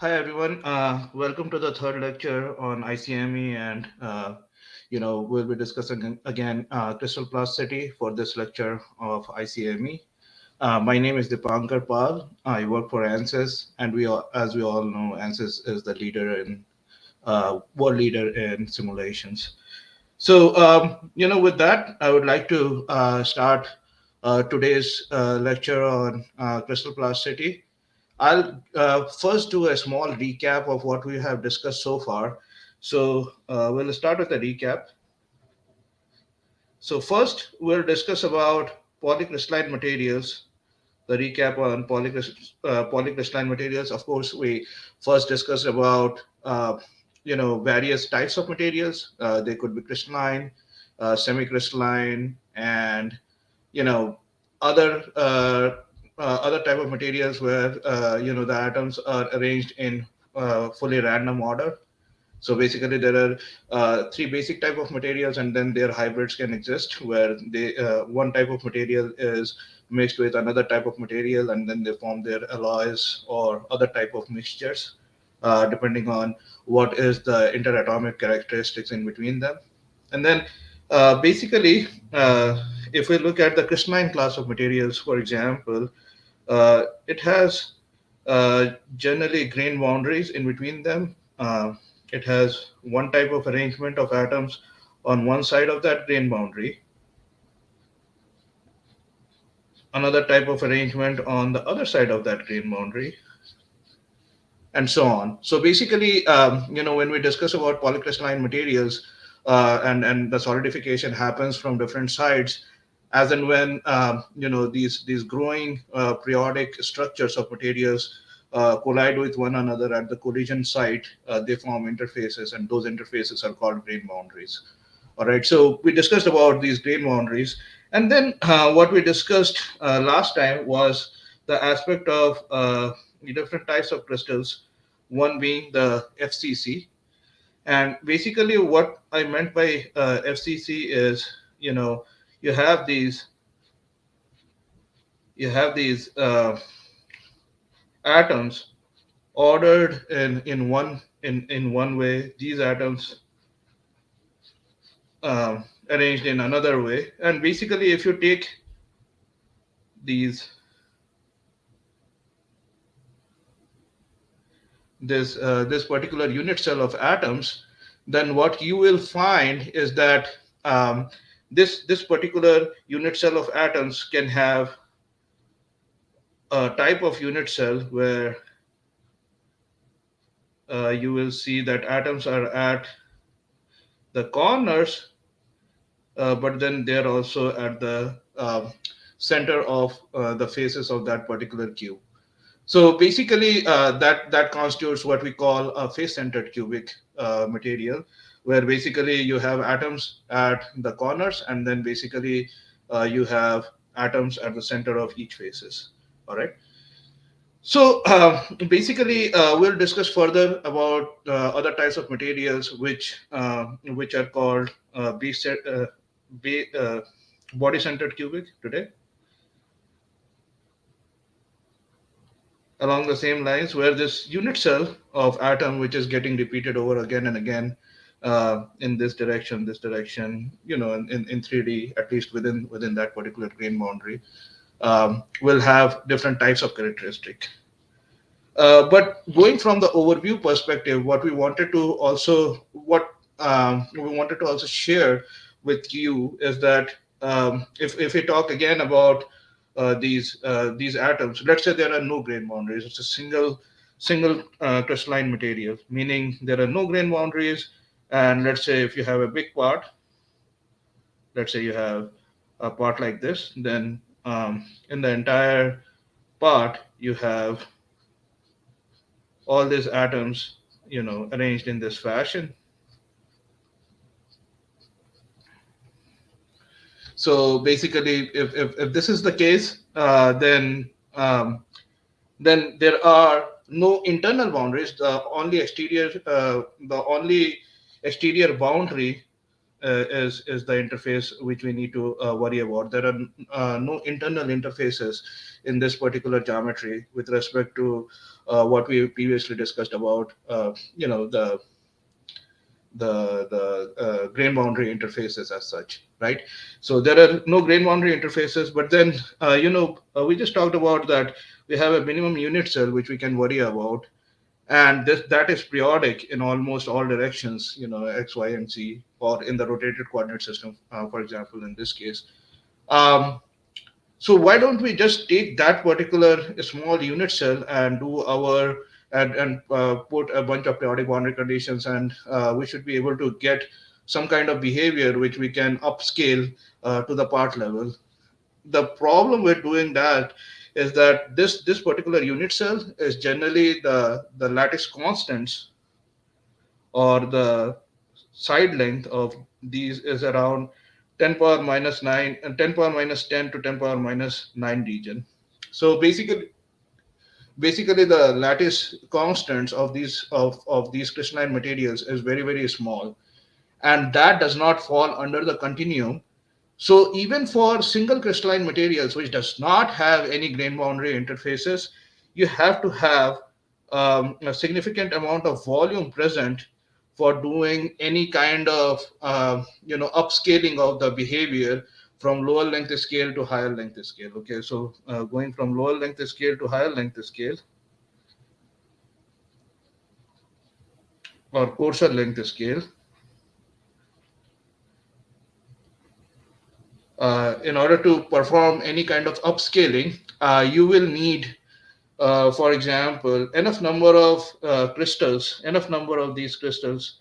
Hi everyone. Welcome to the third lecture on ICME, and we'll be discussing again crystal plasticity for this lecture of ICME. My name is Dipankar Pal. I work for ANSYS, and as we all know, ANSYS is the world leader in simulations. So, with that, I would like to start today's lecture on crystal plasticity. I'll first do a small recap of what we have discussed so far. So we'll start with a recap. So first, we'll discuss about polycrystalline materials. The recap on polycrystalline materials. Of course, we first discussed about various types of materials. They could be crystalline, semi-crystalline, and you know other other type of materials where the atoms are arranged in fully random order. So basically there are three basic type of materials, and then their hybrids can exist where they one type of material is mixed with another type of material, and then they form their alloys or other type of mixtures depending on what is the interatomic characteristics in between them. And then basically, if we look at the crystalline class of materials, for example, it has generally grain boundaries in between them. It has one type of arrangement of atoms on one side of that grain boundary, another type of arrangement on the other side of that grain boundary, and so on. So basically, when we discuss about polycrystalline materials, and the solidification happens from different sides, as and when these growing periodic structures of materials collide with one another at the collision site, they form interfaces, and those interfaces are called grain boundaries. All right, so we discussed about these grain boundaries, and then what we discussed last time was the aspect of the different types of crystals, one being the FCC. And basically, what I meant by FCC is, you have these atoms ordered in one way. These atoms arranged in another way. And basically, if you take these this particular unit cell of atoms, then what you will find is that this particular unit cell of atoms can have a type of unit cell where you will see that atoms are at the corners, but then they're also at the center of the faces of that particular cube. So basically, that constitutes what we call a face-centered cubic material, where basically you have atoms at the corners, and then basically you have atoms at the center of each faces. All right. So basically, we'll discuss further about other types of materials which are called B, body-centered cubic today. Along the same lines, where this unit cell of atom, which is getting repeated over again and again in this direction, in 3D, at least within that particular grain boundary, will have different types of characteristic. But going from the overview perspective, what we wanted to also share with you is that if we talk again about these atoms, let's say there are no grain boundaries. It's a single crystalline material, meaning there are no grain boundaries. And let's say if you have a big part, let's say you have a part like this, then in the entire part you have all these atoms, arranged in this fashion. So basically, if this is the case, then there are no internal boundaries. The only exterior boundary is the interface which we need to worry about. There are no internal interfaces in this particular geometry with respect to what we previously discussed about, the grain boundary interfaces as such, right? So there are no grain boundary interfaces, but then we just talked about that we have a minimum unit cell which we can worry about, and that is periodic in almost all directions, x, y, and z, or in the rotated coordinate system, for example, in this case. Um, so why don't we just take that particular small unit cell and do our and put a bunch of periodic boundary conditions, and we should be able to get some kind of behavior which we can upscale to the part level. The problem with doing that is that this particular unit cell is generally the lattice constants, or the side length of these is around 10 power minus 9 and 10 power minus 10 to 10 power minus 9 region. So basically the lattice constants of these crystalline materials is very, very small, and that does not fall under the continuum. So even for single crystalline materials which does not have any grain boundary interfaces, you have to have a significant amount of volume present for doing any kind of upscaling of the behavior from lower length scale to higher length scale. Okay, so going from lower length scale to higher length scale, or coarser length scale, in order to perform any kind of upscaling, you will need, for example, enough number of crystals, enough number of these crystals,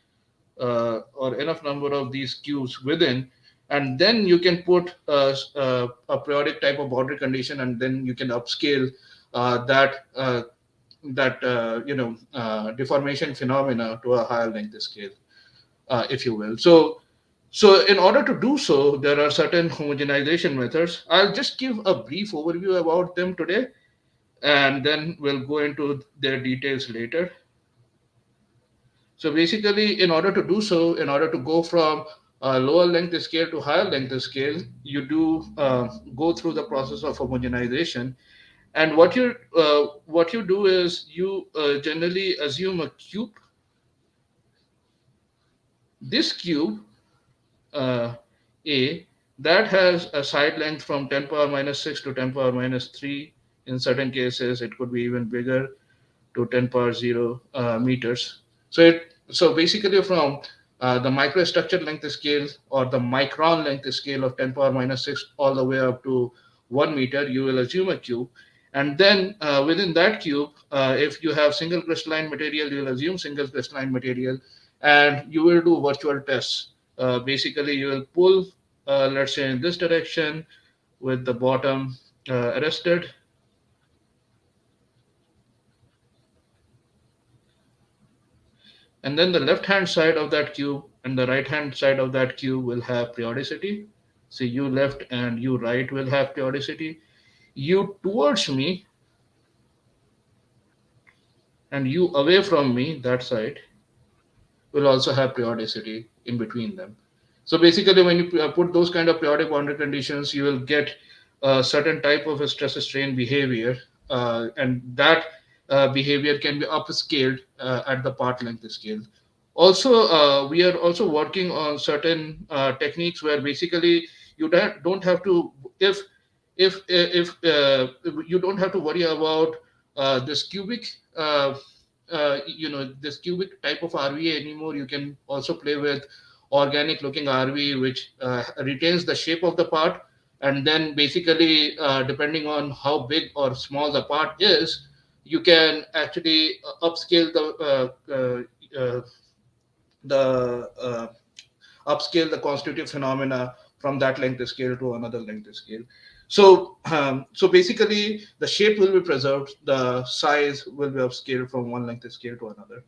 or enough number of these cubes within, and then you can put a periodic type of boundary condition, and then you can upscale that deformation phenomena to a higher length scale, if you will. So in order to do so, there are certain homogenization methods. I'll just give a brief overview about them today, and then we'll go into their details later. So basically, in order to do so, in order to go from lower length scale to higher length scale, you do go through the process of homogenization. And what you do is you generally assume a cube. This cube, uh, A, that has a side length from 10 power minus 6 to 10 power minus 3. In certain cases, it could be even bigger, to 10 power 0 meters. So basically from the microstructure length scale, or the micron length scale of 10 power minus 6 all the way up to 1 meter, you will assume a cube. And then within that cube, if you have single crystalline material, you will assume single crystalline material, and you will do virtual tests. Basically, you will pull, let's say, in this direction with the bottom arrested, and then the left hand side of that cube and the right hand side of that cube will have periodicity. So you left and you right will have periodicity. You towards me and you away from me, that side, will also have periodicity in between them. So basically, when you put those kind of periodic boundary conditions, you will get a certain type of a stress strain behavior, and that behavior can be upscaled at the part length scale. Also, we are also working on certain techniques where basically you don't have to, if you don't have to worry about this cubic this cubic type of RVA anymore. You can also play with organic looking RV which retains the shape of the part, and then basically depending on how big or small the part is, you can actually upscale the upscale the constitutive phenomena from that length scale to another length scale. So basically, the shape will be preserved, the size will be upscaled from one length scale to another.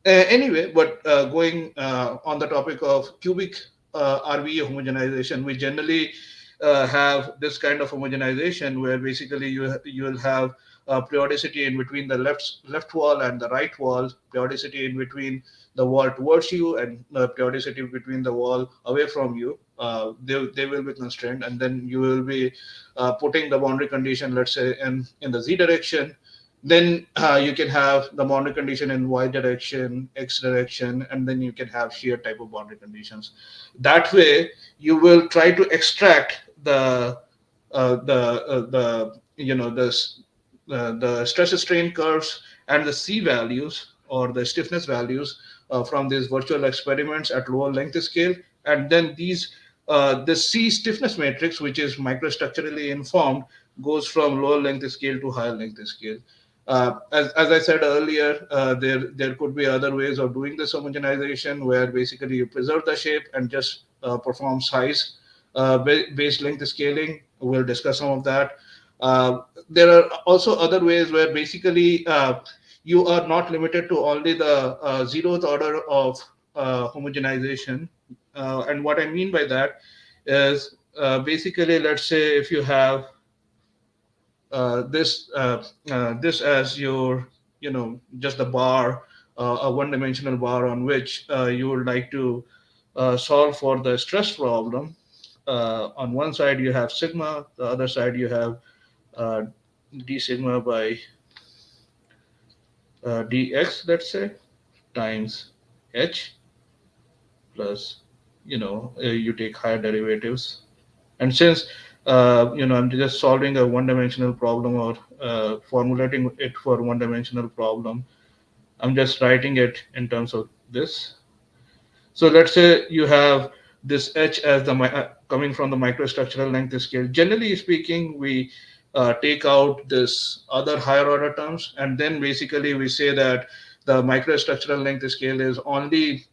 Anyway, but going on the topic of cubic RVA homogenization, we generally have this kind of homogenization where basically you will have periodicity in between the left wall and the right wall, periodicity in between the wall towards you, and periodicity between the wall away from you. They will be constrained, and then you will be putting the boundary condition, let's say, in the z direction. Then you can have the boundary condition in y direction, x direction, and then you can have shear type of boundary conditions. That way, you will try to extract the the stress strain curves and the C values or the stiffness values from these virtual experiments at lower length scale, and then the C stiffness matrix, which is microstructurally informed, goes from lower length scale to higher length scale. As I said earlier, there could be other ways of doing this homogenization where basically you preserve the shape and just perform size based length scaling. We'll discuss some of that. There are also other ways where basically you are not limited to only the zeroth order of homogenization. And what I mean by that is basically, let's say if you have this as your, just the bar, a one-dimensional bar on which you would like to solve for the stress problem. On one side you have sigma, the other side you have uh, d sigma by dx, let's say, times h plus, you take higher derivatives. And since I'm just solving a one-dimensional problem, or formulating it for one-dimensional problem, I'm just writing it in terms of this. So let's say you have this H as coming from the microstructural length scale. Generally speaking, we take out this other higher order terms, and then basically we say that the microstructural length scale is only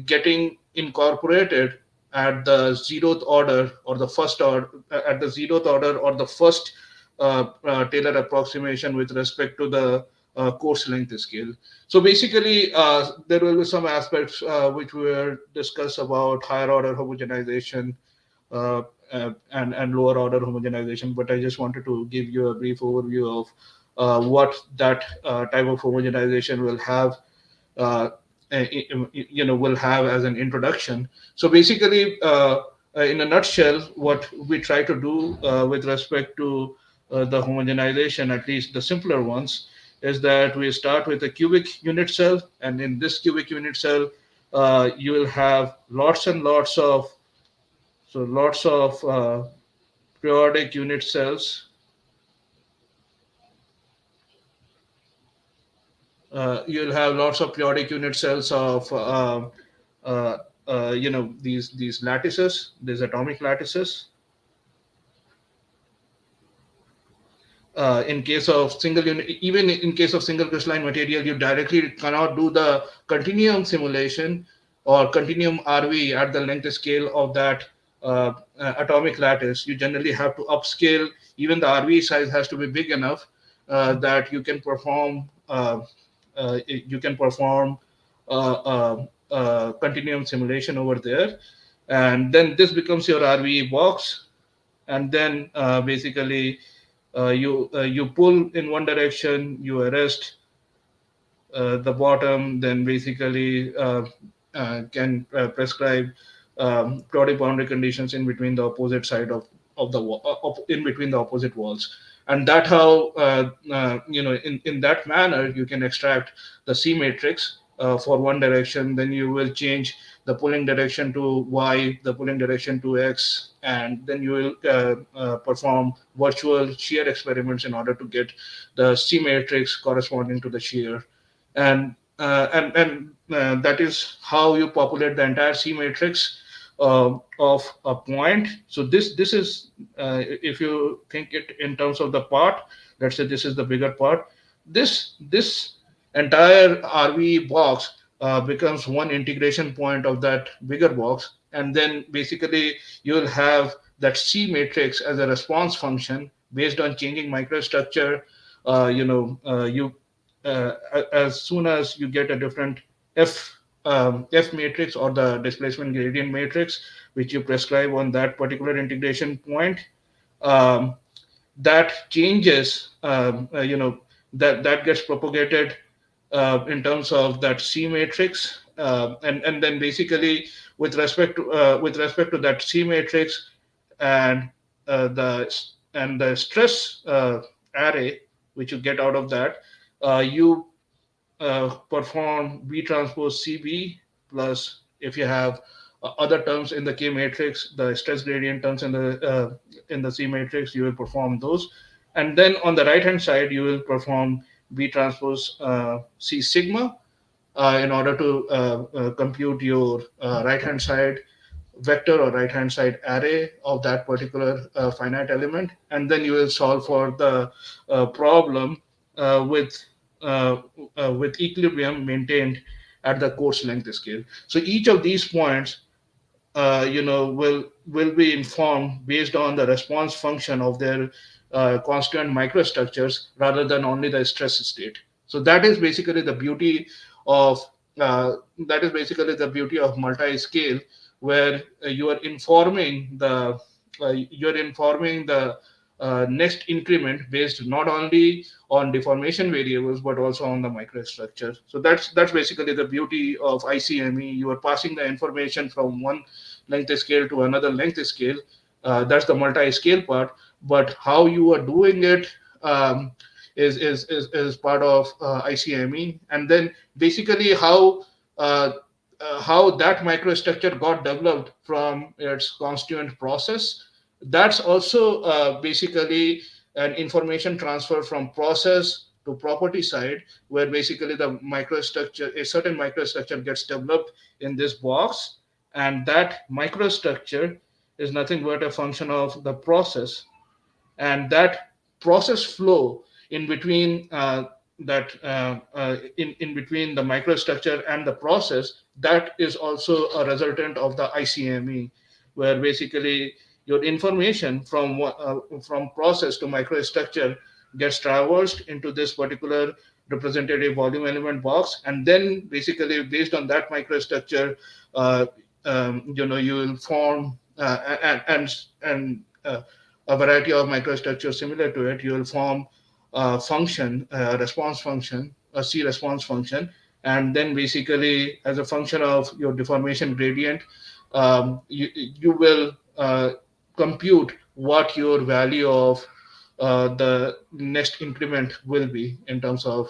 getting incorporated at the zeroth order or the first order at the zeroth order or the first Taylor approximation with respect to the course length scale. So basically, there will be some aspects which were discussed about higher order homogenization uh, and lower order homogenization, but I just wanted to give you a brief overview of what that type of homogenization will have. Uh, will have as an introduction. So basically, in a nutshell, what we try to do with respect to the homogenization, at least the simpler ones, is that we start with a cubic unit cell, and in this cubic unit cell, you will have lots and lots of periodic unit cells. You'll have lots of periodic unit cells of uh, these lattices, these atomic lattices. In case of single unit, even in case of single crystalline material, you directly cannot do the continuum simulation or continuum RV at the length scale of that atomic lattice. You generally have to upscale. Even the RV size has to be big enough that you can perform continuum simulation over there, and then this becomes your RV box. And then basically you pull in one direction, you arrest the bottom, then basically can prescribe periodic boundary conditions in between the opposite side of the wall, in between the opposite walls. And that how in that manner you can extract the C matrix for one direction. Then you will change the pulling direction to y, the pulling direction to x, and then you will perform virtual shear experiments in order to get the C matrix corresponding to the shear. And that is how you populate the entire C matrix of a point. So this is if you think it in terms of the part, let's say this is the bigger part. This entire RV box becomes one integration point of that bigger box, and then basically you will have that C matrix as a response function based on changing microstructure. You as soon as you get a different f matrix or the displacement gradient matrix which you prescribe on that particular integration point, um, that changes, that gets propagated in terms of that C matrix, and then basically with respect to that C matrix and the stress array which you get out of that, you perform B transpose CB plus, if you have other terms in the K matrix, the stress gradient terms in the C matrix, you will perform those, and then on the right hand side you will perform B transpose C sigma in order to compute your right hand side vector or right hand side array of that particular finite element, and then you will solve for the problem uh, with uh, with equilibrium maintained at the coarse length scale. So each of these points will be informed based on the response function of their constituent microstructures rather than only the stress state. So that is basically the beauty of uh, multi-scale, where you're informing the next increment based not only on deformation variables but also on the microstructure. So that's basically the beauty of ICME. You are passing the information from one length scale to another length scale. That's the multi-scale part. But how you are doing it um, is part of ICME, and then basically uh, how that microstructure got developed from its constituent process. That's also basically an information transfer from process to property side, where basically a certain microstructure gets developed in this box, and that microstructure is nothing but a function of the process, and that process flow in between in between the microstructure and the process, that is also a resultant of the ICME, where basically your information from process to microstructure gets traversed into this particular representative volume element box, and then basically based on that microstructure, uh, you will form and a variety of microstructures similar to it. You will form a function, a response function, a C response function, and then basically as a function of your deformation gradient, you will compute what your value of the next increment will be in terms of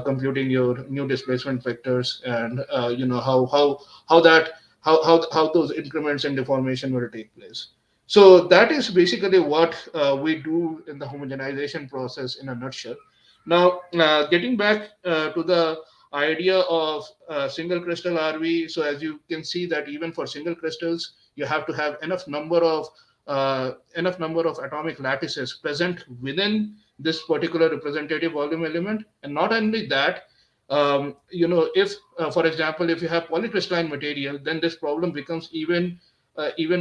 computing your new displacement vectors, and how that how those increments in deformation will take place. So that is basically what we do in the homogenization process in a nutshell. Now, getting back to the idea of single crystal RV, so as you can see that even for single crystals, you have to have enough number of atomic lattices present within this particular representative volume element, and not only that, if for example, if you have polycrystalline material, then this problem becomes even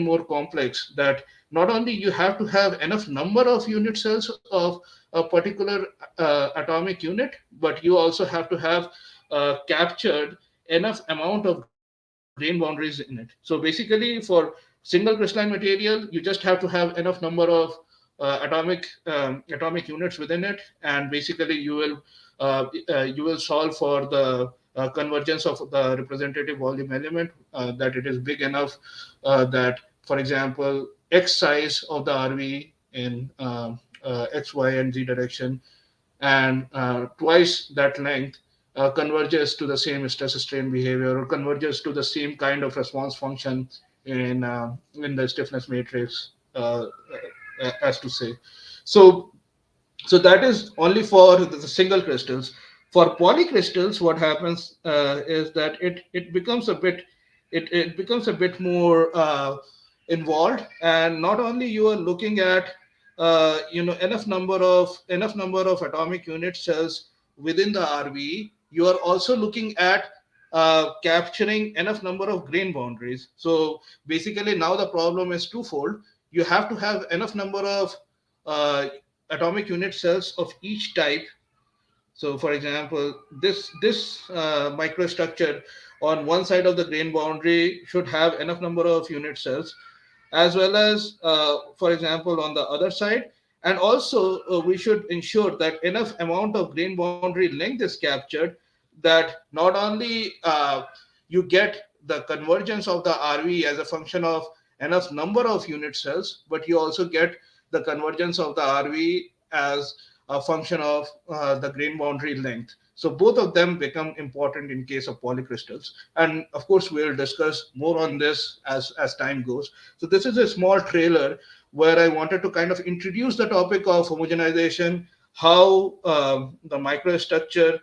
more complex, that not only you have to have enough number of unit cells of a particular atomic unit, but you also have to have captured enough amount of grain boundaries in it. So basically, for single crystalline material, you just have to have enough number of atomic units within it, and basically you will solve for the convergence of the representative volume element, that it is big enough that, for example, x size of the RV in x, y, and z direction, and twice that length converges to the same stress strain behavior, or converges to the same kind of response function in the stiffness matrix, as to say. So so that is only for the single crystals. For polycrystals, what happens is that it becomes a bit it becomes a bit more involved, and not only you are looking at enough number of atomic unit cells within the RVE, you are also looking at capturing enough number of grain boundaries. So basically now the problem is twofold. You have to have enough number of uh, atomic unit cells of each type. So, for example, this microstructure on one side of the grain boundary should have enough number of unit cells, as well as, for example, on the other side. And also we should ensure that enough amount of grain boundary length is captured, that not only you get the convergence of the RV as a function of enough number of unit cells, but you also get the convergence of the RV as a function of the grain boundary length. So both of them become important in case of polycrystals. And of course, we'll discuss more on this as time goes. So this is a small trailer where I wanted to kind of introduce the topic of homogenization, how the microstructure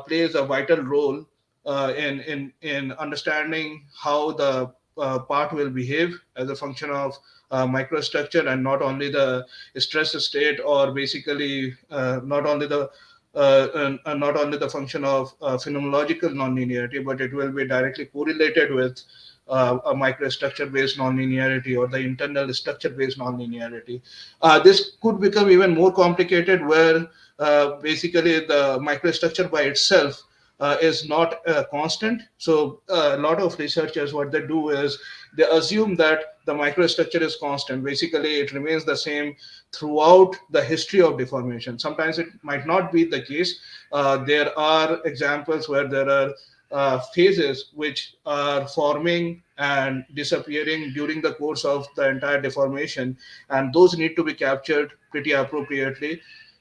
plays a vital role in understanding how the part will behave as a function of microstructure, and not only the stress state, or basically not only the function of phenomenological nonlinearity, but it will be directly correlated with a microstructure based nonlinearity or the internal structure based nonlinearity. This could become even more complicated where basically the microstructure by itself is not constant. So a lot of researchers, what they do is they assume that the microstructure is constant. Basically, it remains the same throughout the history of deformation. Sometimes it might not be the case. There are examples where there are phases which are forming and disappearing during the course of the entire deformation, and those need to be captured pretty appropriately.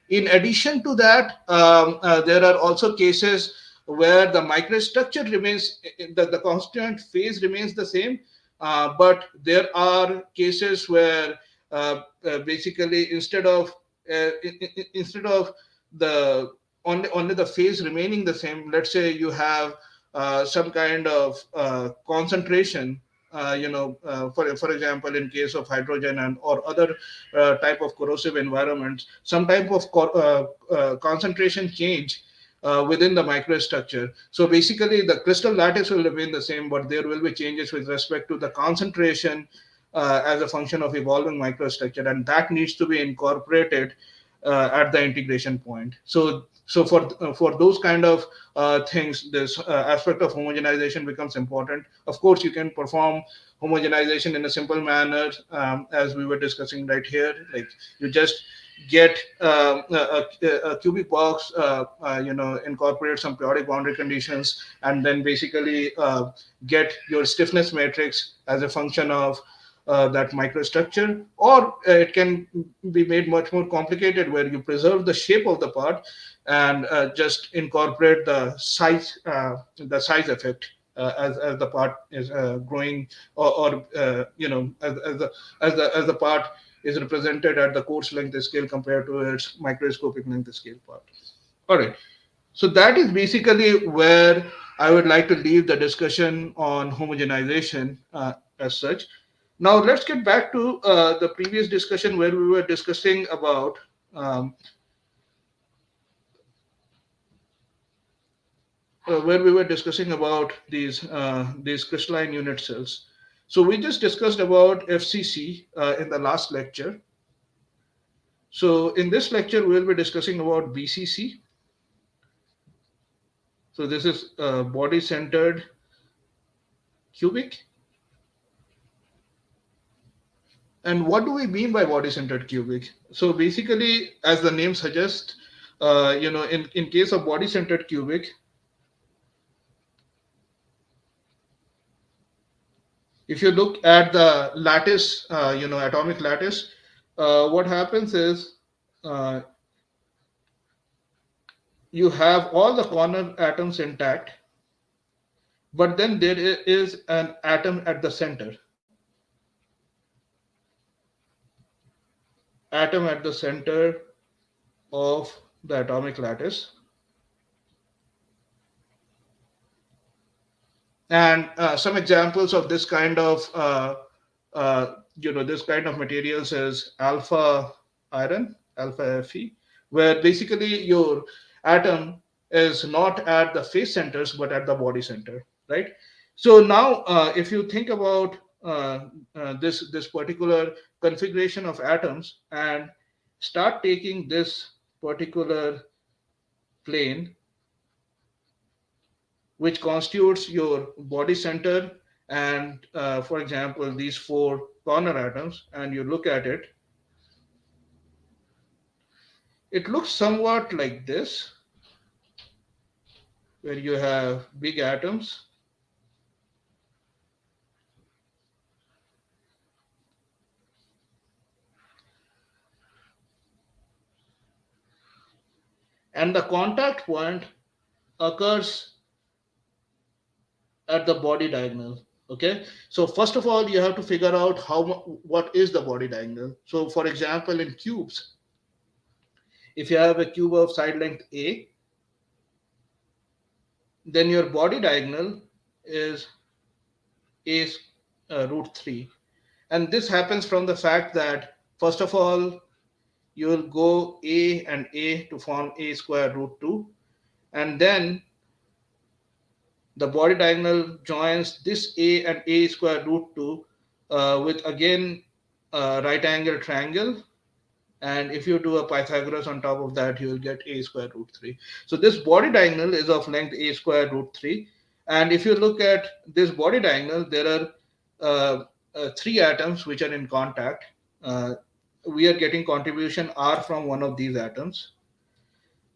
In addition to that, there are also cases where the microstructure remains, the constant phase remains the same, but there are cases where basically instead of the only the phase remaining the same, let's say you have some kind of concentration, for example, in case of hydrogen and or other type of corrosive environments, some type of concentration change within the microstructure. So basically, the crystal lattice will remain the same, but there will be changes with respect to the concentration as a function of evolving microstructure, and that needs to be incorporated at the integration point. So for those kind of things, this aspect of homogenization becomes important. Of course, you can perform homogenization in a simple manner, as we were discussing right here. Like you just get a cubic box, incorporate some periodic boundary conditions, and then basically get your stiffness matrix as a function of that microstructure. Or it can be made much more complicated, where you preserve the shape of the part and just incorporate the size effect as the part is growing, or as the part is represented at the coarse length scale compared to its microscopic length scale part. All right. So that is basically where I would like to leave the discussion on homogenization as such. Now let's get back to the previous discussion where we were discussing about these crystalline unit cells. So we just discussed about FCC in the last lecture. So in this lecture, we'll be discussing about BCC. So this is body-centered cubic. And what do we mean by body-centered cubic? So basically, as the name suggests, in case of body-centered cubic, if you look at the lattice, atomic lattice, what happens is uh, you have all the corner atoms intact, but then there is an atom at the center, of the atomic lattice. And some examples of this kind of materials is alpha iron, alpha Fe, where basically your atom is not at the face centers but at the body center, right? So now, if you think about this particular configuration of atoms and start taking this particular plane, which constitutes your body center, and for example these four corner atoms, and you look at it, It looks somewhat like this, where you have big atoms, and the contact point occurs at the body diagonal. Okay, so first of all, you have to figure out what is the body diagonal. So, for example, in cubes, if you have a cube of side length a, then your body diagonal is a root 3. And this happens from the fact that, first of all, you will go a to form a square root 2. And then the body diagonal joins this a and a square root 2 with again a right angle triangle. And if you do a Pythagoras on top of that, you will get a square root 3. So this body diagonal is of length a square root 3. And if you look at this body diagonal, there are three atoms which are in contact. Uh, we are getting contribution R from one of these atoms.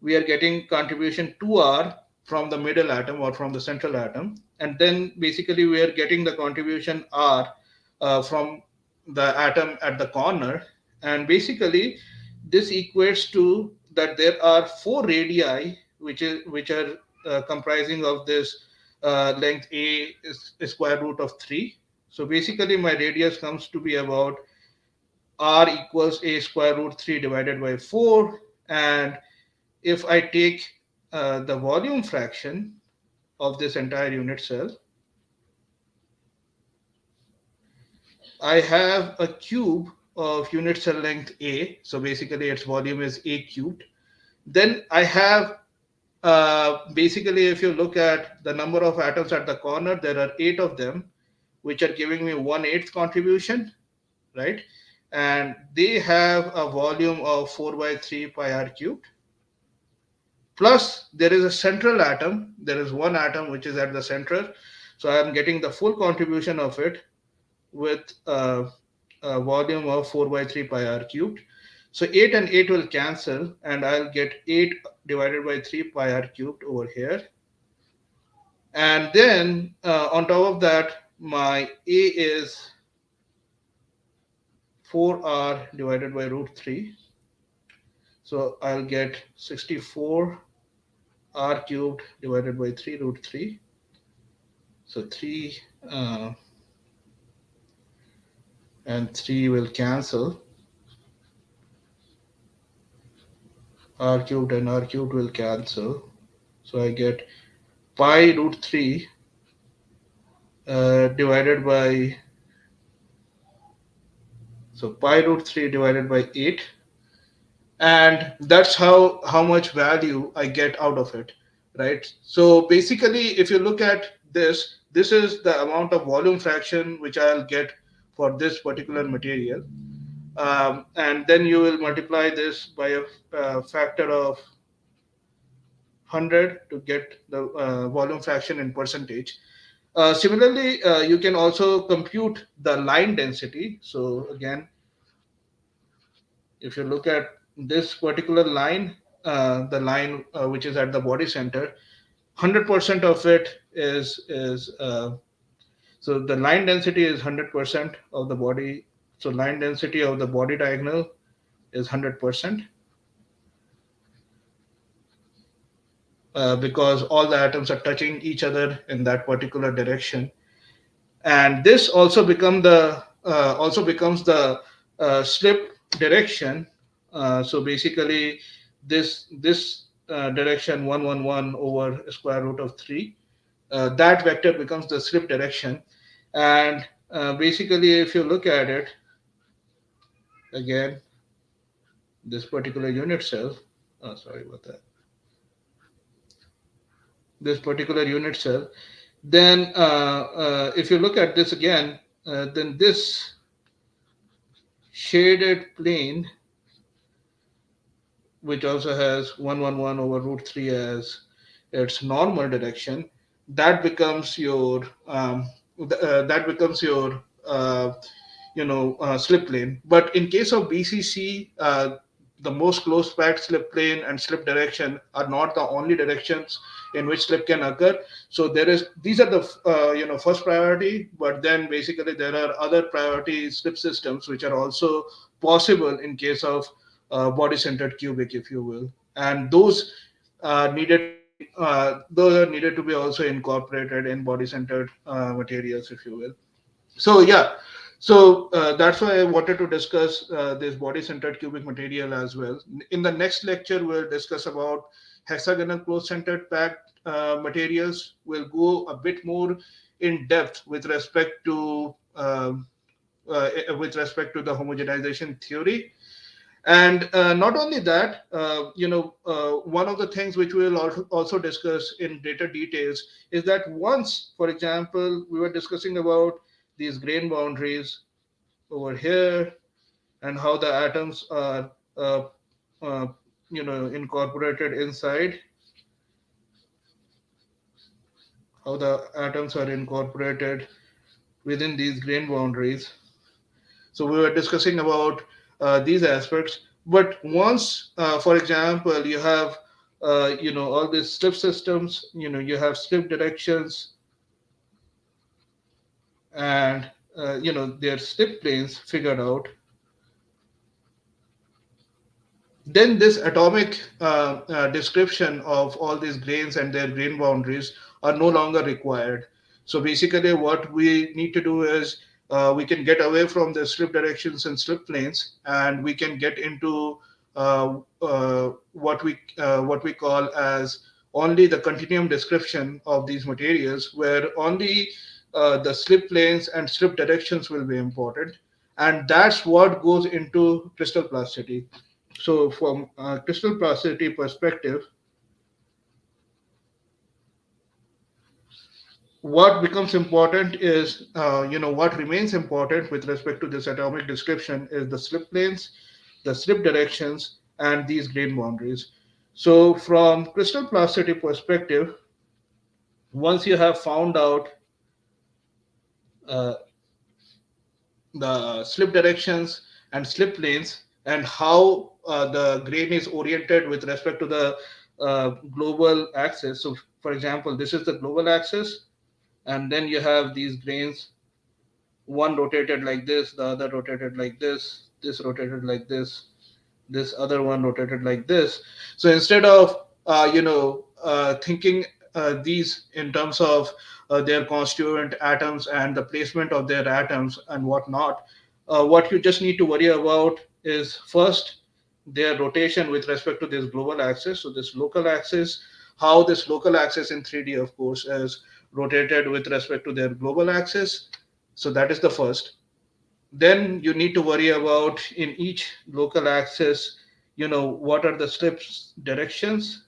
We are getting contribution 2R from the middle atom or from the central atom. And then basically we are getting the contribution R from the atom at the corner. And basically this equates to that there are four radii which are comprising of this length a is square root of 3. So basically my radius comes to be about r equals a square root 3 divided by 4. And if I take the volume fraction of this entire unit cell, I have a cube of unit cell length A. So basically, its volume is A cubed. Then I have basically, if you look at the number of atoms at the corner, there are eight of them, which are giving me 1/8 contribution, right? And they have a volume of 4 by 3 pi r cubed. Plus, there is a central atom. There is one atom which is at the center. So I am getting the full contribution of it with a volume of 4 by 3 pi r cubed. So 8 and 8 will cancel, and I'll get 8 divided by 3 pi r cubed over here. And then on top of that, my A is 4r divided by root 3. So I'll get 64 r cubed divided by 3 root 3. So 3 and 3 will cancel. R cubed and r cubed will cancel. So I get pi root 3 divided by, so pi root 3 divided by 8. And that's how much value I get out of it, right? So basically, if you look at this is the amount of volume fraction which I'll get for this particular material. And then you will multiply this by a factor of 100 to get the volume fraction in percentage. Similarly, you can also compute the line density. So again, if you look at this particular line, the line which is at the body center, 100% of it is so the line density is 100% of the body. So line density of the body diagonal is 100%, because all the atoms are touching each other in that particular direction. And this also becomes the slip direction. So basically, this direction 111 over square root of 3, that vector becomes the slip direction. And basically, if you look at it again, this particular unit cell, sorry about that, this particular unit cell, then if you look at this again, then this shaded plane, which also has 111 over root 3 as its normal direction, that becomes your that becomes your slip plane. But in case of BCC, the most close packed slip plane and slip direction are not the only directions in which slip can occur. So there is these are the first priority, but then basically there are other priority slip systems which are also possible in case of body centered cubic, if you will, and those are needed to be also incorporated in body centered materials, if you will. So yeah, so that's why I wanted to discuss this body-centered cubic material as well. In the next lecture, we'll discuss about hexagonal close-centered packed materials. We'll go a bit more in depth with respect to the homogenization theory. And not only that, one of the things which we will also discuss in greater details is that once, for example, we were discussing about these grain boundaries over here and how the atoms are, uh, incorporated inside, how the atoms are incorporated within these grain boundaries. So we were discussing about these aspects. But once, for example, you have all these slip systems, you have slip directions, and their slip planes figured out, then this atomic description of all these grains and their grain boundaries are no longer required. So basically, what we need to do is we can get away from the slip directions and slip planes, and we can get into what we call as only the continuum description of these materials, where only the slip planes and slip directions will be important, and that's what goes into crystal plasticity. So, from a crystal plasticity perspective, what becomes important is, what remains important with respect to this atomic description is the slip planes, the slip directions, and these grain boundaries. So, from crystal plasticity perspective, once you have found out uh, the slip directions and slip planes and how the grain is oriented with respect to the global axis. So, for example, this is the global axis, and then you have these grains, one rotated like this, the other rotated like this rotated like this other one rotated like this. So instead of thinking these in terms of their constituent atoms and the placement of their atoms and whatnot, what you just need to worry about is first their rotation with respect to this global axis. So this local axis, how this local axis in 3D, of course, is rotated with respect to their global axis. So that is the first. Then you need to worry about in each local axis, what are the slips directions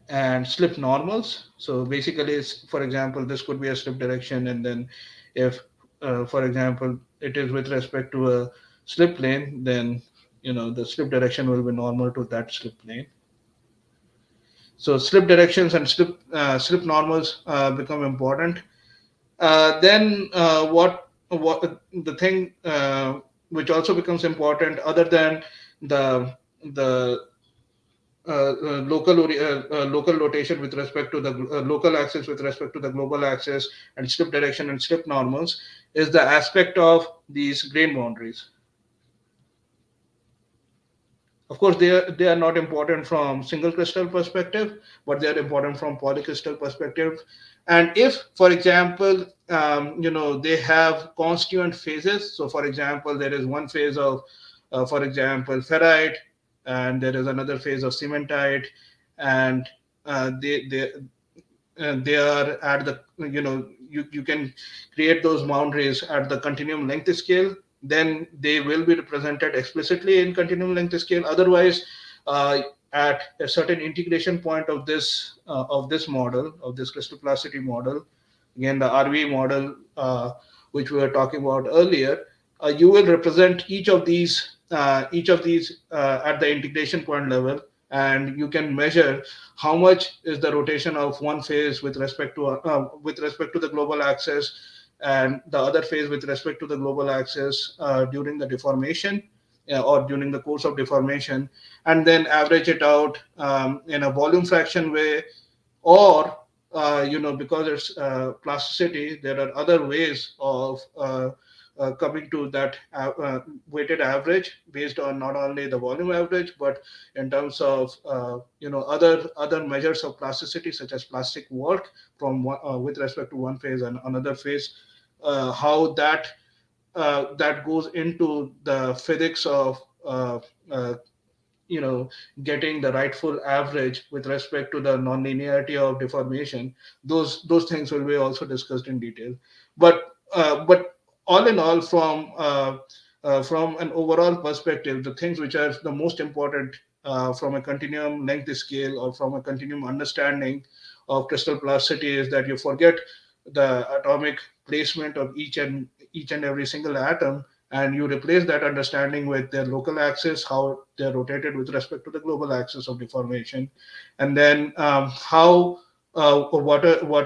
and slip normals. So basically, for example, this could be a slip direction, and then if, for example, it is with respect to a slip plane, then the slip direction will be normal to that slip plane. So slip directions and slip normals become important. Then what the thing which also becomes important, other than the local rotation with respect to the local axis with respect to the global axis and slip direction and slip normals, is the aspect of these grain boundaries. Of course, they are not important from single crystal perspective, but they are important from polycrystal perspective. And if, for example, they have constituent phases. So, for example, there is one phase of, for example, ferrite, and there is another phase of cementite, and they are at the, you can create those boundaries at the continuum length scale, then they will be represented explicitly in continuum length scale. Otherwise, uh, at a certain integration point of this model, of this crystal plasticity model, again the RV model, which we were talking about earlier, you will represent each of these at the integration point level, and you can measure how much is the rotation of one phase with respect to the global axis, and the other phase with respect to the global axis during the deformation or during the course of deformation, and then average it out in a volume fraction way, or because it's plasticity, there are other ways of coming to that weighted average based on not only the volume average, but in terms of other measures of plasticity, such as plastic work from with respect to one phase and another phase, how that goes into the physics of uh, uh, getting the rightful average with respect to the nonlinearity of deformation. Those things will be also discussed in detail. But all in all, from an overall perspective, the things which are the most important from a continuum length scale or from a continuum understanding of crystal plasticity is that you forget the atomic placement of each and every single atom, and you replace that understanding with their local axis, how they're rotated with respect to the global axis of deformation, and then what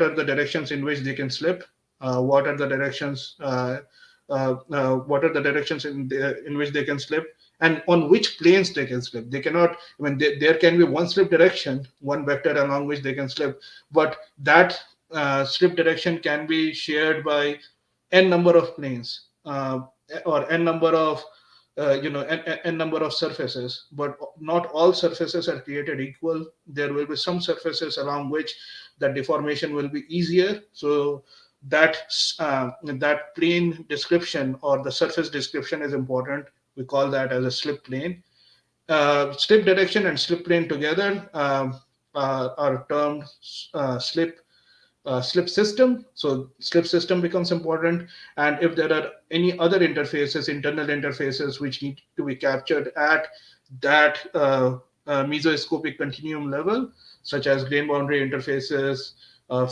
are the directions in which they can slip, what are the directions in which they can slip, and on which planes they can slip. They cannot. I mean, there can be one slip direction, one vector along which they can slip, but that slip direction can be shared by n number of planes, or n number of n number of surfaces, but not all surfaces are created equal. There will be some surfaces along which the deformation will be easier. So that that plane description or the surface description is important. We call that as a slip plane. Slip direction and slip plane together are termed slip system. So slip system becomes important. And if there are any other interfaces, internal interfaces, which need to be captured at that mesoscopic continuum level, such as grain boundary interfaces,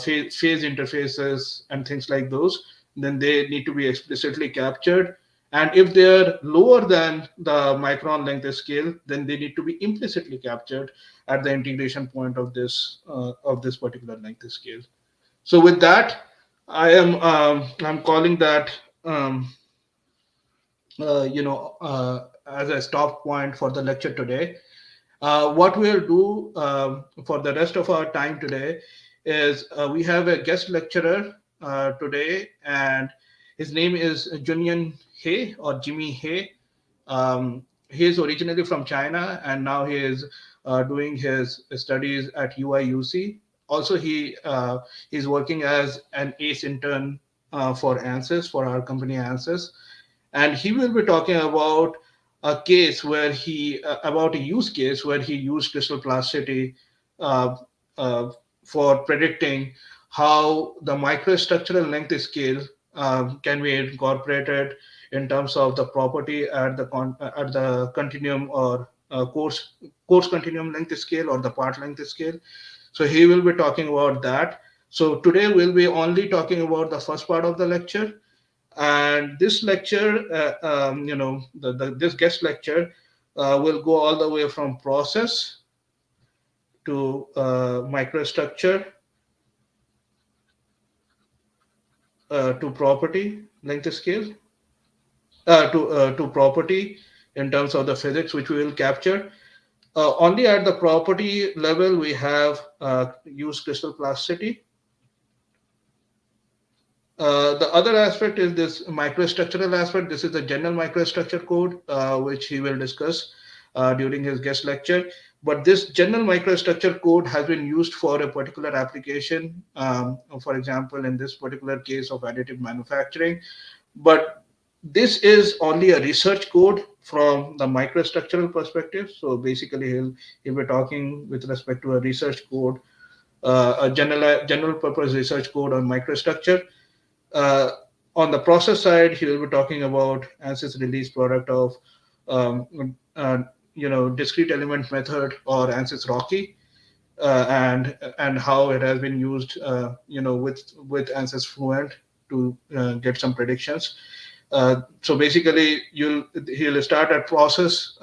phase interfaces, and things like those, then they need to be explicitly captured. And if they're lower than the micron length scale, then they need to be implicitly captured at the integration point of this particular length scale. So with that, I'm calling that as a stop point for the lecture today. What we'll do for the rest of our time today is we have a guest lecturer today, and his name is Junyan He or Jimmy He. He is originally from China, and now he is doing his studies at UIUC. Also, he's working as an ACE intern for ANSYS, for our company ANSYS, and he will be talking about a case where he about a use case where he used crystal plasticity uh, uh, for predicting how the microstructural length scale can be incorporated in terms of the property at at the continuum or course continuum length scale or the part length scale. So he will be talking about that. So today we'll be only talking about the first part of the lecture, and this lecture, this guest lecture will go all the way from process to microstructure to property length scale to property in terms of the physics which we will capture. Only at the property level we have used crystal plasticity. The other aspect is this microstructural aspect. This is the general microstructure code, which he will discuss during his guest lecture. But this general microstructure code has been used for a particular application, for example, in this particular case of additive manufacturing. But this is only a research code from the microstructural perspective. So basically, he'll be talking with respect to a research code, a general purpose research code on microstructure. uh, on the process side, he will be talking about ANSYS release product of um, uh, discrete element method or ANSYS Rocky, and how it has been used with ANSYS Fluent to get some predictions. So basically, he'll start at process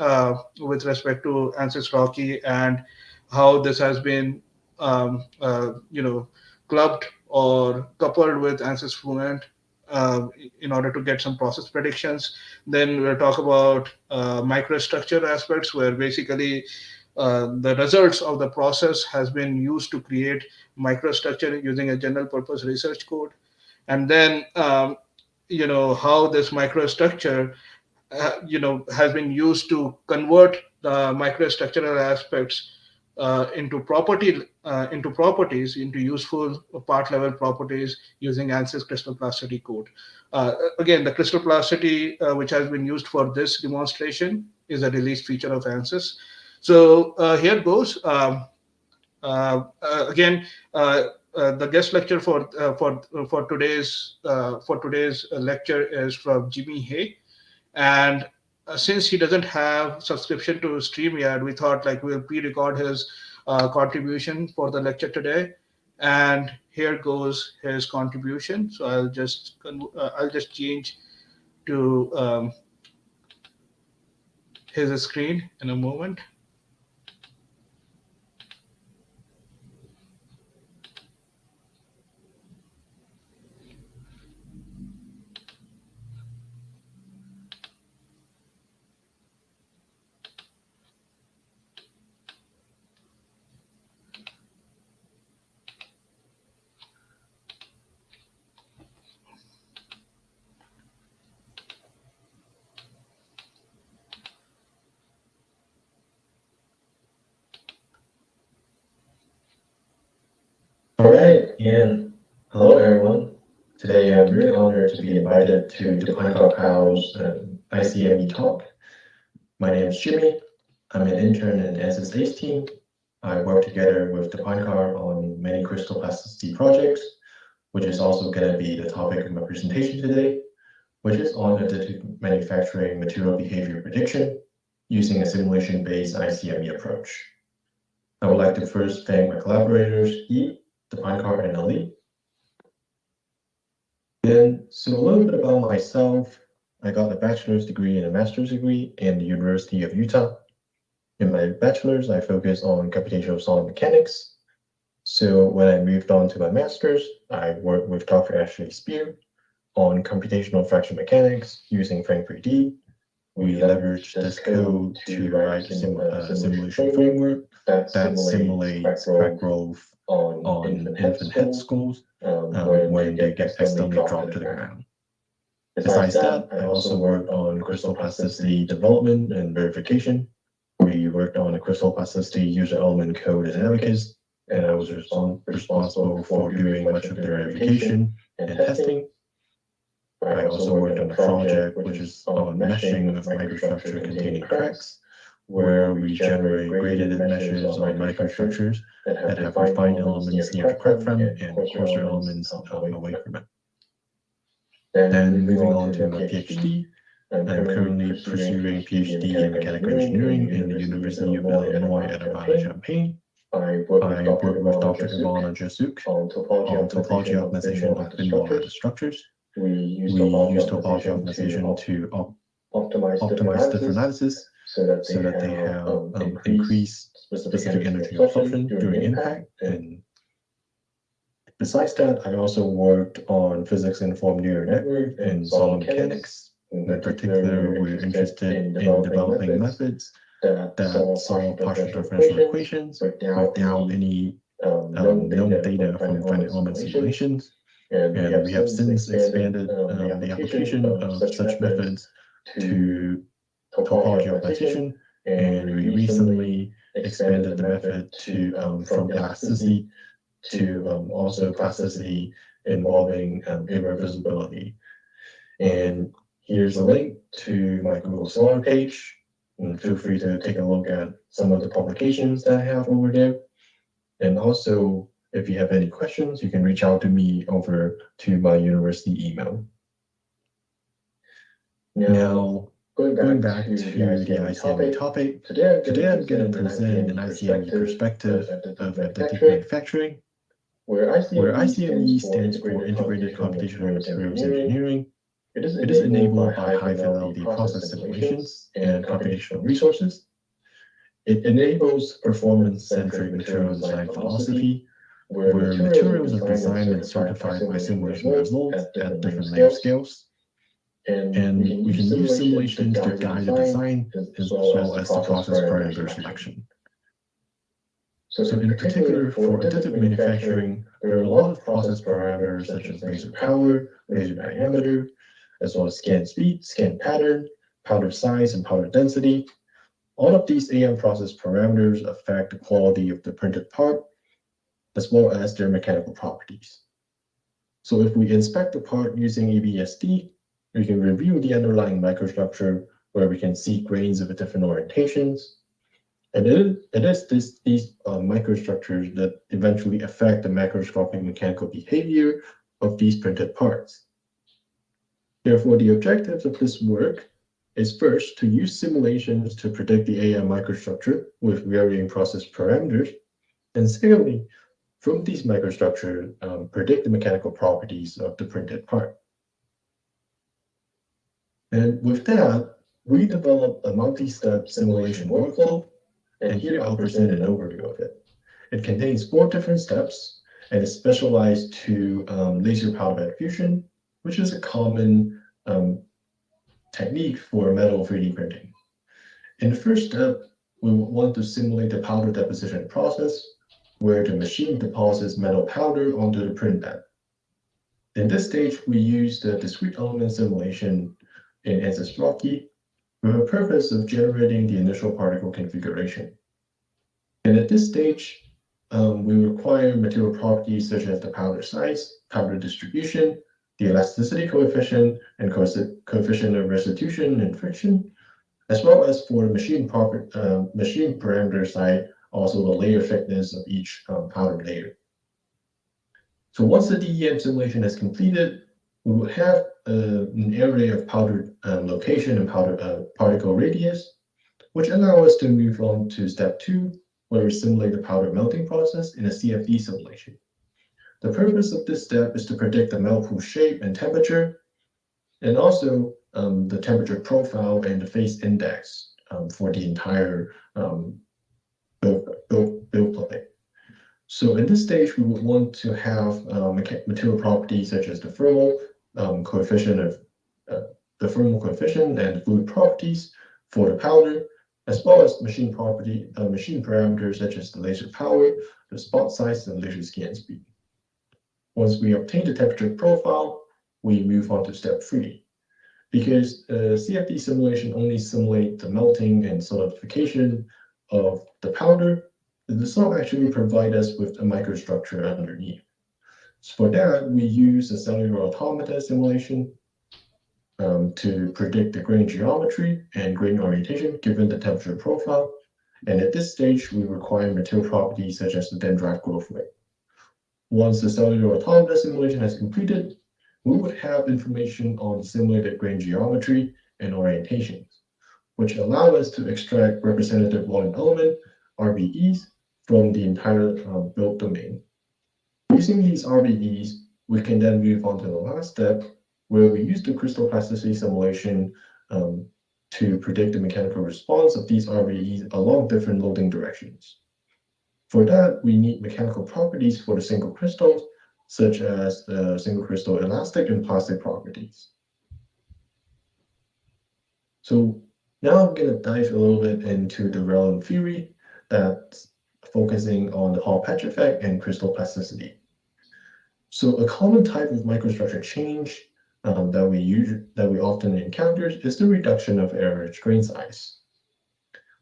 with respect to ANSYS Rocky and how this has been clubbed or coupled with ANSYS Fluent in order to get some process predictions. Then we'll talk about microstructure aspects, where basically the results of the process has been used to create microstructure using a general purpose research code. And then how this microstructure has been used to convert the microstructural aspects into properties, into useful part level properties using ANSYS crystal plasticity code. Again, the crystal plasticity, which has been used for this demonstration, is a released feature of ANSYS. So here goes. Again, the guest lecture for today's lecture is from Jimmy Hay, and since he doesn't have subscription to StreamYard, we thought like we'll pre-record his contribution for the lecture today. And here goes his contribution. So I'll just change to his screen in a moment. All right, and hello everyone. Today I'm really honored to be invited to the Pinecop House ICME talk. My name is Jimmy. I'm an intern in ANSYS ACE team. I work together with the Pinecar on many crystal plasticity projects, which is also going to be the topic of my presentation today, which is on additive manufacturing material behavior prediction using a simulation-based ICME approach. I would like to first thank my collaborators, Yi, the Pinecar, and Ali. So a little bit about myself. I got a bachelor's degree and a master's degree in the University of Utah. In my bachelor's, I focused on computational solid mechanics. So when I moved on to my master's, I worked with Dr. Ashley Spear on computational fraction mechanics using Frank3D. We leveraged this code to write a simulation framework that simulates crack growth on infant head skulls when they get accidentally dropped to the ground. Besides that, I also worked on crystal plasticity development and verification. We worked on a crystal plasticity user element code in Abacus, and I was responsible for doing much of the verification and testing. I also worked on a project which is on meshing of microstructure containing cracks, where we generate graded meshes on microstructures that have refined elements near the crack front and coarser elements away from it. Then moving on to my PhD, I'm currently pursuing PhD in mechanical engineering in the University of Illinois at Urbana-Champaign. I work with Dr. Ivana Jasuk on topology optimization of thin wall lattice structures. We use topology optimization to optimize different lattices so that they have increased specific energy absorption during impact. And besides that, I also worked on physics-informed neural network and solid mechanics. In particular, we're interested in developing methods that solve partial differential equations without any known data from finite element simulations. And we have since expanded the application of such methods to topology optimization, and we recently expanded the method to from elasticity to also plasticity involving irreversibility. And here's a link to my Google Scholar page, and feel free to take a look at some of the publications that I have over there. And also, if you have any questions, you can reach out to me over to my university email. Now, going back to the ICME topic, today I'm going to present an ICME perspective of additive manufacturing, where ICME stands for Integrated Computational Materials Engineering. It is enabled by high-fidelity process simulations and computational resources. It enables performance-centric material design philosophy, where materials are designed and certified by simulation results at different layer scales. And we can use simulations to guide the design as well as the process parameter selection. So in particular, for additive manufacturing, there are a lot of process parameters such as laser power, laser diameter, as well as scan speed, scan pattern, powder size, and powder density. All of these AM process parameters affect the quality of the printed part, as well as their mechanical properties. So if we inspect the part using EBSD, we can review the underlying microstructure where we can see grains of different orientations. And it is these microstructures that eventually affect the macroscopic mechanical behavior of these printed parts. Therefore, the objectives of this work is first to use simulations to predict the AM microstructure with varying process parameters, and secondly, from these microstructures, predict the mechanical properties of the printed part. And with that, we developed a multi-step simulation workflow, and here I'll present an overview of it. It contains 4 different steps, and is specialized to laser powder bed fusion, which is a common technique for metal 3D printing. In the first step, we want to simulate the powder deposition process, where the machine deposits metal powder onto the print bed. In this stage, we use the discrete element simulation in ANSYS Rocky with the purpose of generating the initial particle configuration. And at this stage, we require material properties such as the powder size, powder distribution, the elasticity coefficient, and coefficient of restitution and friction, as well as for the machine parameter side, also the layer thickness of each powder layer. So once the DEM simulation is completed, we will have an array of powder location and powder particle radius, which allow us to move on to step 2, where we simulate the powder melting process in a CFD simulation. The purpose of this step is to predict the melt pool shape and temperature, and also the temperature profile and the phase index for the entire build plate. So in this stage, we would want to have material properties such as the thermal coefficient and fluid properties for the powder, as well as machine parameters such as the laser power, the spot size, and laser scan speed. Once we obtain the temperature profile, we move on to step 3. Because CFD simulation only simulate the melting and solidification of the powder, it does not actually provide us with a microstructure underneath. So for that, we use a cellular automata simulation to predict the grain geometry and grain orientation given the temperature profile. And at this stage, we require material properties such as the dendrite growth rate. Once the cellular automata simulation has completed, we would have information on simulated grain geometry and orientations, which allow us to extract representative volume element, RVEs, from the entire build domain. Using these RVEs, we can then move on to the last step, where we use the crystal plasticity simulation to predict the mechanical response of these RVEs along different loading directions. For that, we need mechanical properties for the single crystals, such as the single crystal elastic and plastic properties. So now I'm going to dive a little bit into the relevant theory that's focusing on the Hall patch effect and crystal plasticity. So a common type of microstructure change that we often encounter is the reduction of average grain size.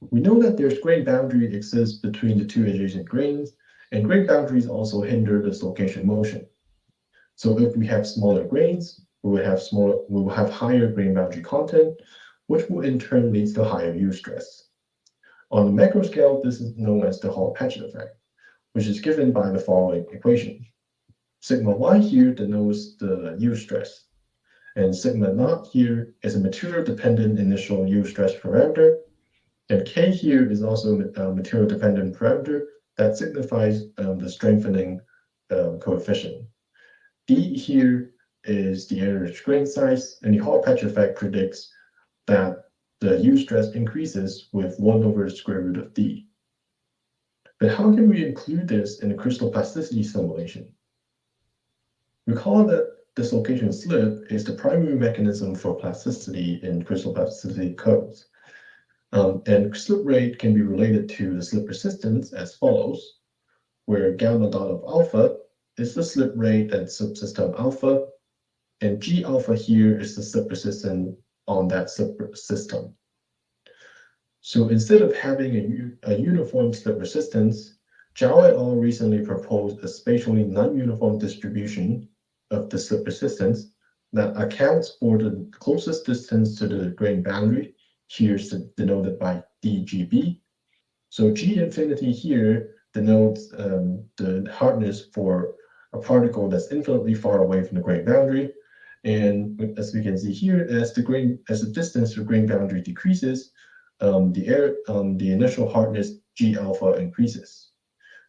We know that there's grain boundary exists between the 2 adjacent grains, and grain boundaries also hinder the location motion. So if we have smaller grains, we will have higher grain boundary content, which will in turn lead to higher yield stress. On the macro scale, this is known as the Hall patch effect, which is given by the following equation. Sigma y here denotes the yield stress, and sigma naught here is a material-dependent initial yield stress parameter, and K here is also a material-dependent parameter that signifies the strengthening coefficient. D here is the average grain size, and the Hall patch effect predicts that the yield stress increases with 1 over the square root of D. But how can we include this in a crystal plasticity simulation? Recall that dislocation slip is the primary mechanism for plasticity in crystal plasticity codes. And slip rate can be related to the slip resistance as follows, where gamma dot of alpha is the slip rate at subsystem alpha, and G alpha here is the slip resistance on that subsystem. So instead of having a uniform slip resistance, Zhao et al. Recently proposed a spatially non-uniform distribution of the slip resistance that accounts for the closest distance to the grain boundary, here is denoted by dGB. So G infinity here denotes the hardness for a particle that's infinitely far away from the grain boundary. And as we can see here, as the distance to grain boundary decreases, the initial hardness G alpha increases.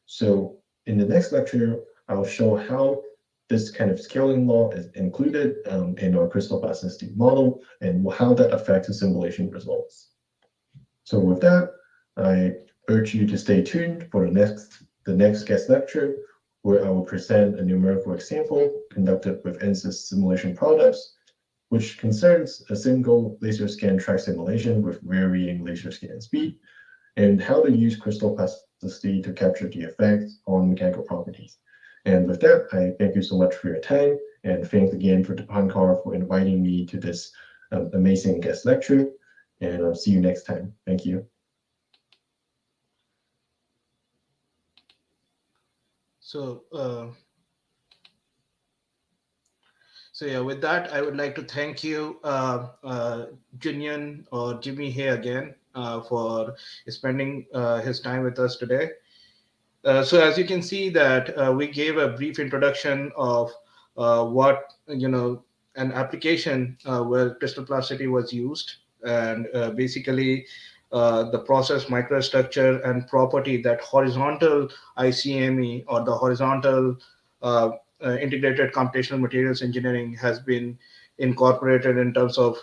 So in the next lecture, I'll show how this kind of scaling law is included in our crystal plasticity model and how that affects the simulation results. So with that, I urge you to stay tuned for the next guest lecture, where I will present a numerical example conducted with NSYS simulation products, which concerns a single laser scan track simulation with varying laser scan speed, and how to use crystal plasticity to capture the effects on mechanical properties. And with that, I thank you so much for your time, and thanks again for Dipankar for inviting me to this amazing guest lecture, and I'll see you next time. Thank you. So, so yeah, with that, I would like to thank you, Junyan or Jimmy here again for spending his time with us today. So as you can see that we gave a brief introduction of what an application where crystal plasticity was used, and basically the process microstructure and property that horizontal ICME or the horizontal uh, integrated computational materials engineering has been incorporated in terms of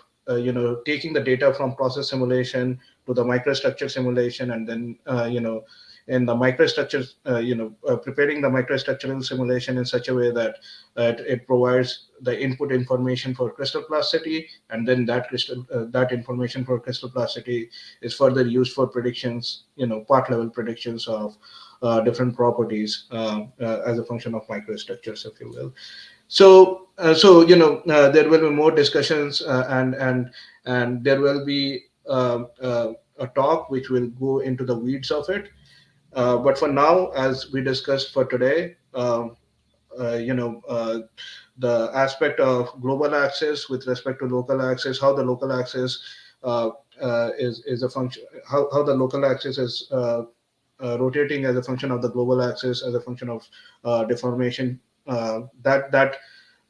taking the data from process simulation to the microstructure simulation, and then in the microstructure, preparing the microstructural simulation in such a way that it provides the input information for crystal plasticity, and then that information for crystal plasticity is further used for predictions, part level predictions of different properties as a function of microstructures, if you will. So there will be more discussions, and there will be a talk which will go into the weeds of it. But for now, as we discussed for today, uh, you know, uh, the aspect of global access with respect to local access, how the local access is a function, how the local access is rotating as a function of the global axis, as a function of deformation. That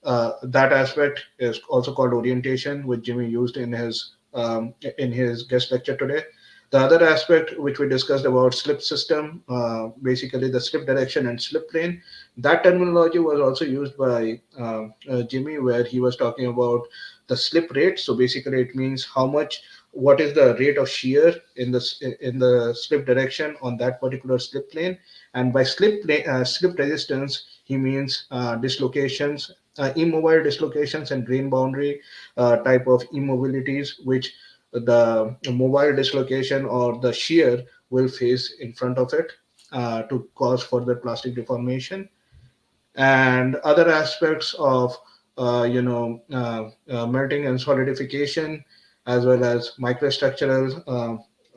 aspect is also called orientation, which Jimmy used in his guest lecture today. The other aspect which we discussed about slip system, basically the slip direction and slip plane, that terminology was also used by Jimmy, where he was talking about the slip rate. So basically, it means what is the rate of shear in the slip direction on that particular slip plane, and by slip resistance, he means dislocations, immobile dislocations, and grain boundary type of immobilities, which the mobile dislocation or the shear will face in front of it to cause further plastic deformation. And other aspects of melting and solidification, as well as microstructural,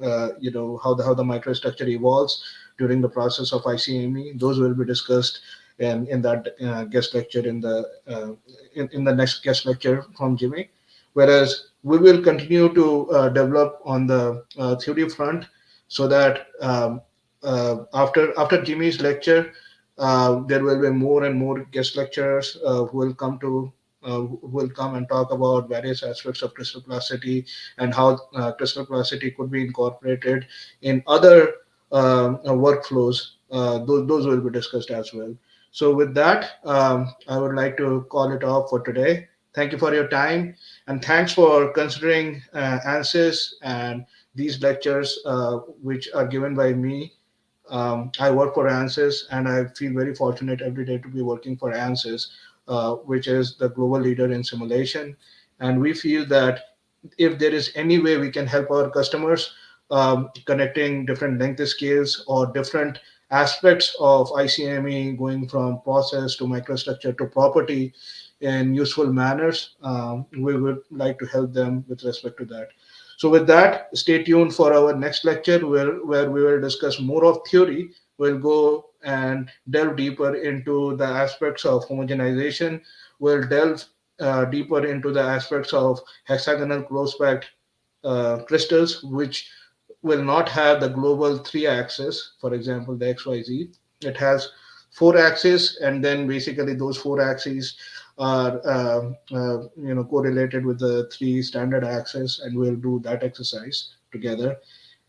how the microstructure evolves during the process of ICME. Those will be discussed in that guest lecture in the next guest lecture from Jimmy. Whereas we will continue to develop on the theory front, so that after Jimmy's lecture, there will be more and more guest lecturers who will come and talk about various aspects of crystal plasticity, and how crystal plasticity could be incorporated in other workflows. Those will be discussed as well. So with that, I would like to call it off for today. Thank you for your time, and thanks for considering ANSYS and these lectures, which are given by me I work for ANSYS, and I feel very fortunate every day to be working for ANSYS, which is the global leader in simulation. And we feel that if there is any way we can help our customers, connecting different length scales or different aspects of ICME, going from process to microstructure to property in useful manners, we would like to help them with respect to that. So with that, stay tuned for our next lecture where we will discuss more of theory. We'll go and delve deeper into the aspects of homogenization. We'll delve deeper into the aspects of hexagonal close-packed crystals, which will not have the global three axis, for example, the XYZ. It has four axes, and then basically those four axes are correlated with the three standard axes, and we'll do that exercise together.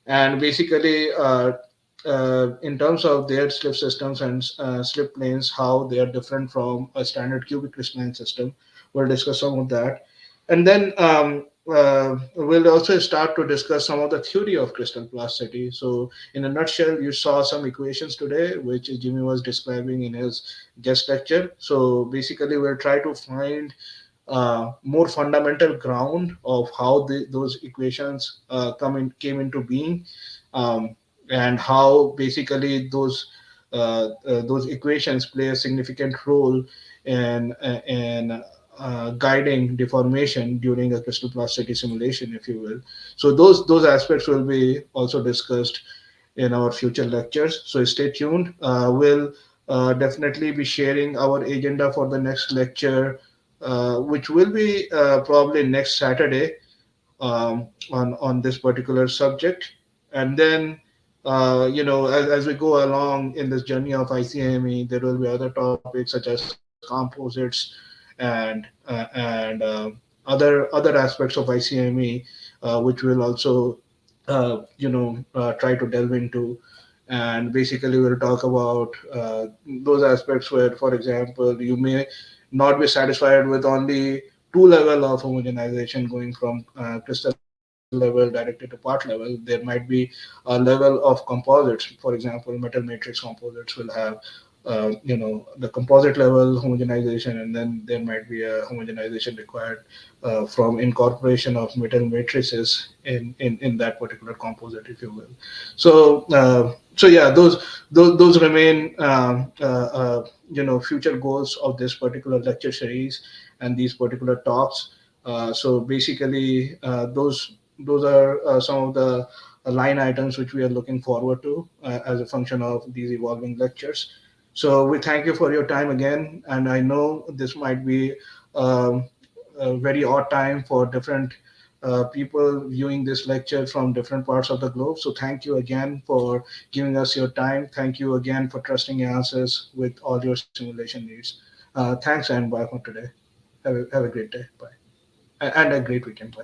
And basically, in terms of their slip systems and slip planes, how they are different from a standard cubic crystalline system. We'll discuss some of that. And then we'll also start to discuss some of the theory of crystal plasticity. So, in a nutshell, you saw some equations today, which Jimmy was describing in his guest lecture. So, basically, we'll try to find more fundamental ground of how those equations came into being, um, and how basically those equations play a significant role in guiding deformation during a crystal plasticity simulation, if you will. So those aspects will be also discussed in our future lectures. So stay tuned. We'll definitely be sharing our agenda for the next lecture, which will be probably next Saturday, on this particular subject. And then, as we go along in this journey of ICME, there will be other topics such as composites and other aspects of ICME, which we'll also try to delve into. And basically, we'll talk about those aspects where, for example, you may not be satisfied with only two level of homogenization going from crystal level directly to part level. There might be a level of composites. For example, metal matrix composites will have the composite level homogenization, and then there might be a homogenization required from incorporation of metal matrices in that particular composite, if you will. So yeah, those remain future goals of this particular lecture series and these particular talks. So basically, those are some of the line items which we are looking forward to as a function of these evolving lectures. So we thank you for your time again, and I know this might be um, a very odd time for different people viewing this lecture from different parts of the globe. So thank you again for giving us your time. Thank you again for trusting your answers with all your simulation needs. Thanks, and bye for today. Have a great day. Bye. And a great weekend. Bye.